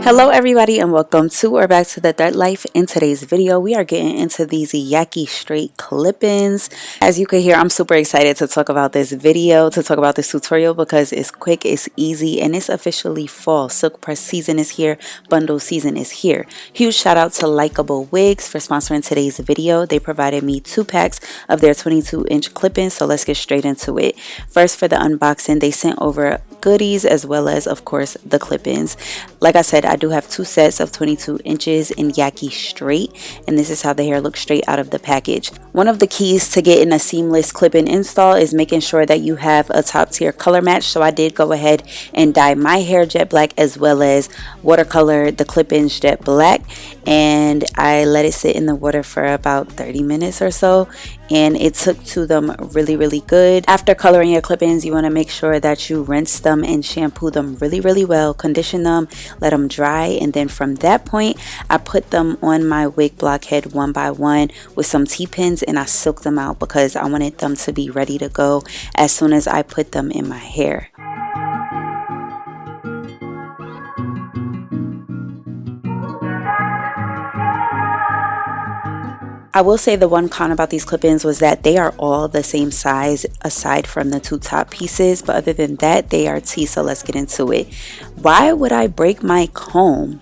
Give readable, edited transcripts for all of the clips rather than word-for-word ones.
Hello everybody and welcome to or back to the Threat Life. In today's video we are getting into these Yaki straight clip-ins. As you can hear, I'm super excited to talk about this video, to talk about this tutorial because it's quick, it's easy, and it's officially fall. Silk press season is here, bundle season is here. Huge shout out to Likeable Wigs for sponsoring today's video. They provided me 2 packs of their 22-inch clip-ins, so let's get straight into it. First, for the unboxing, they sent over goodies as well as, of course, the clip-ins. Like I said, I do have 2 sets of 22 inches in Yaki straight, and this is how the hair looks straight out of the package. One of the keys to getting a seamless clip-in install is making sure that you have a top tier color match. So I did go ahead and dye my hair jet black as well as watercolor the clip-ins jet black, and I let it sit in the water for about 30 minutes or so, and it took to them really good. After coloring your clip-ins, you want to make sure that you rinse them and shampoo them really well, condition them, let them dry, and then from that point I put them on my wig blockhead one by one with some T-pins, and I silked them out because I wanted them to be ready to go as soon as I put them in my hair. I will say the one con about these clip-ins was that they are all the same size aside from the 2 top pieces, but other than that they are T, so let's get into it. Why would I break my comb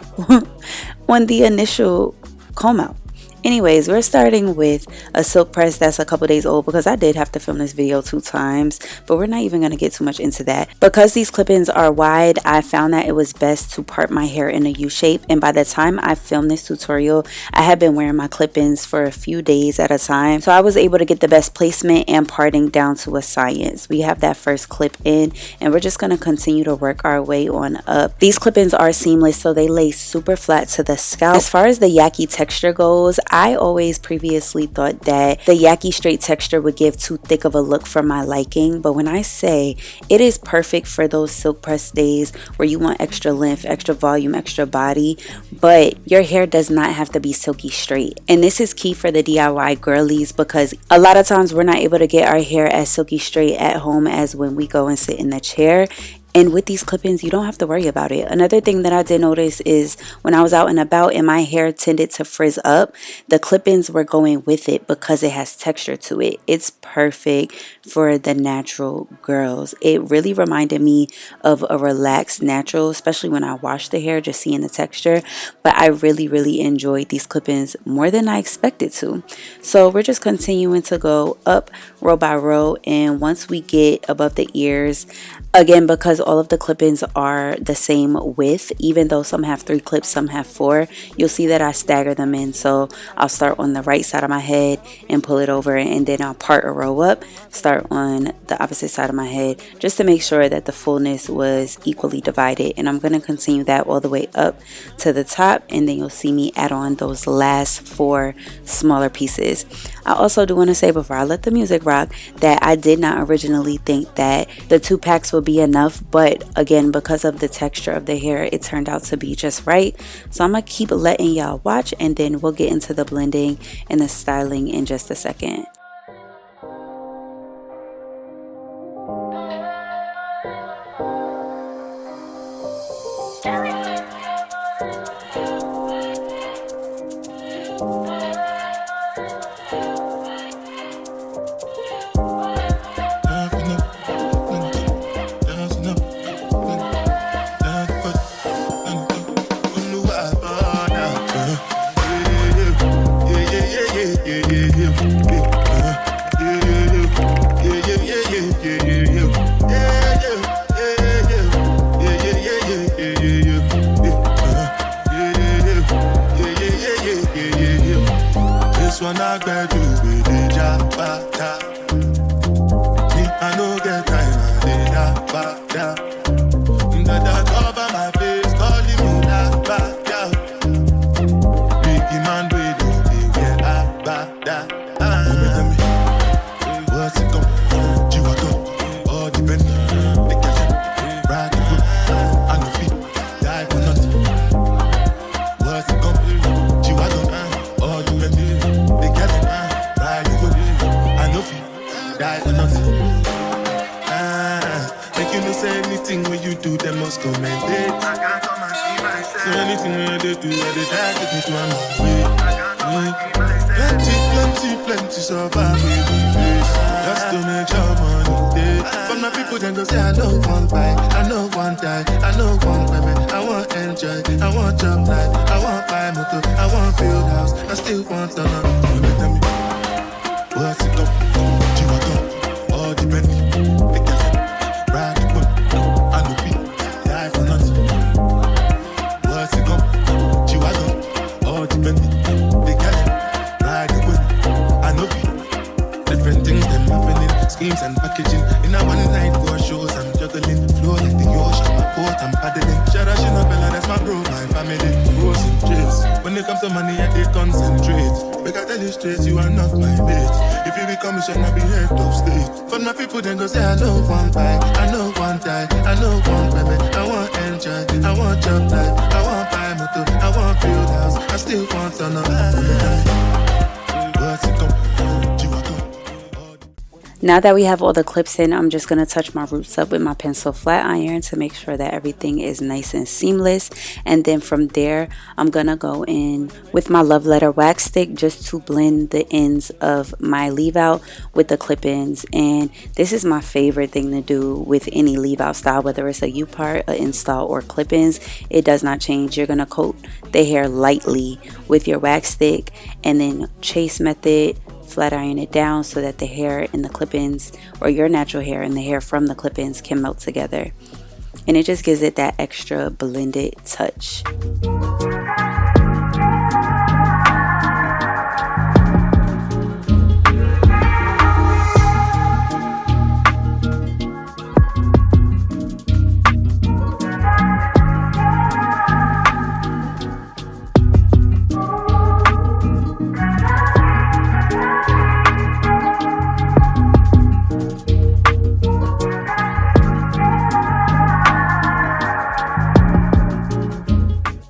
on the initial comb out? Anyways, we're starting with a silk press that's a couple days old because I did have to film this video 2 times, but we're not even going to get too much into that. Because these clip-ins are wide, I found that it was best to part my hair in a U shape, and by the time I filmed this tutorial, I had been wearing my clip-ins for a few days at a time, so I was able to get the best placement and parting down to a science. We have that first clip in, and we're just going to continue to work our way on up. These clip-ins are seamless, so they lay super flat to the scalp. As far as the Yaki texture goes, I always previously thought that the Yaki straight texture would give too thick of a look for my liking, but when I say it is perfect for those silk press days where you want extra length, extra volume, extra body, but your hair does not have to be silky straight. And this is key for the DIY girlies because a lot of times we're not able to get our hair as silky straight at home as when we go and sit in the chair. And with these clip-ins, you don't have to worry about it. Another thing that I did notice is when I was out and about and my hair tended to frizz up, the clip-ins were going with it because it has texture to it. It's perfect for the natural girls. It really reminded me of a relaxed natural, especially when I washed the hair, just seeing the texture. But I really enjoyed these clip-ins more than I expected to. So we're just continuing to go up row by row, and once we get above the ears, again, because all of the clip-ins are the same width, even though some have 3 clips, some have 4, you'll see that I stagger them in. So I'll start on the right side of my head and pull it over, and then I'll part a row up, start on the opposite side of my head, just to make sure that the fullness was equally divided. And I'm going to continue that all the way up to the top, and then you'll see me add on those last 4 smaller pieces. I also do want to say before I let the music rock that I did not originally think that the 2 packs would be enough, but again, because of the texture of the hair, it turned out to be just right. So I'm gonna keep letting y'all watch, and then we'll get into the blending and the styling in just a second. One I got you with the job, me, I no get time, I did that, that cover my face, calling me that, big man, we don't think that, what's it come, you are come, all the penny, the cash, ride the whip, I no fit, die for nothing, what's it come, you are come, all the penny, die for nothing. Make you no say anything when you do, them must commend it. I can't come and see myself. So anything I do, I did that to take my way. Plenty so far we face. Just to make your money day. But my people then go say I know one buy, I know one die, I know one women. I want enjoy, I want job life, I want buy motor, I want build house, I still want to know. Tell me, what's it up? You want up? All depend. They can ride the boat. I know be die for nothing. What's it up? You want up? All depend. They can ride the boat. I know be different things them happening, schemes and packaging. In a one night for shows, I'm juggling. Flow like the ocean, my boat, I'm paddling. Shara Shinabella, that's my bro, my family. Rose and Jace. When it comes to money, I did concentrate. Make I tell you straight, you are not my mate. If you become a shall be head of state. But my people then go say, I know one buy, I know one die, I know one women. I want enjoy, I want job life, I want buy motor, I want build house, I still want to know. What's it come? Now that we have all the clips in, I'm just going to touch my roots up with my pencil flat iron to make sure that everything is nice and seamless. And then from there, I'm going to go in with my love letter wax stick just to blend the ends of my leave out with the clip ins. And this is my favorite thing to do with any leave out style, whether it's a U-part, a install, or clip ins. It does not change. You're going to coat the hair lightly with your wax stick and then chase method, flat iron it down so that the hair in the clip-ins, or your natural hair and the hair from the clip-ins, can melt together, and it just gives it that extra blended touch.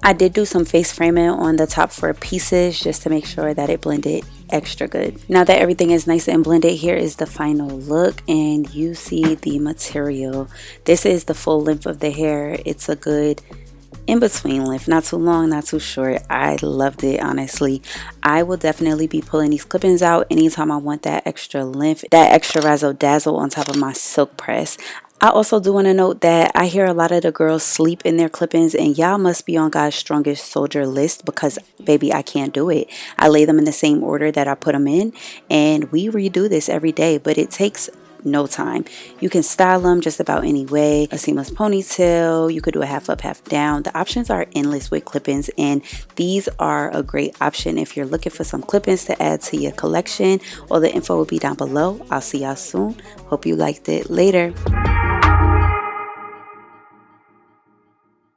I did do some face framing on the top 4 pieces just to make sure that it blended extra good. Now that everything is nice and blended, here is the final look, and you see the material. This is the full length of the hair. It's a good in-between length, not too long, not too short. I loved it, honestly. I will definitely be pulling these clip-ins out anytime I want that extra length, that extra razzle dazzle on top of my silk press. I also do want to note that I hear a lot of the girls sleep in their clip-ins, and y'all must be on God's strongest soldier list, because baby, I can't do it. I lay them in the same order that I put them in, and we redo this every day, but it takes no time. You can style them just about any way. A seamless ponytail, you could do a half up, half down. The options are endless with clip-ins, and these are a great option if you're looking for some clip-ins to add to your collection. All the info will be down below. I'll see y'all soon. Hope you liked it. Later.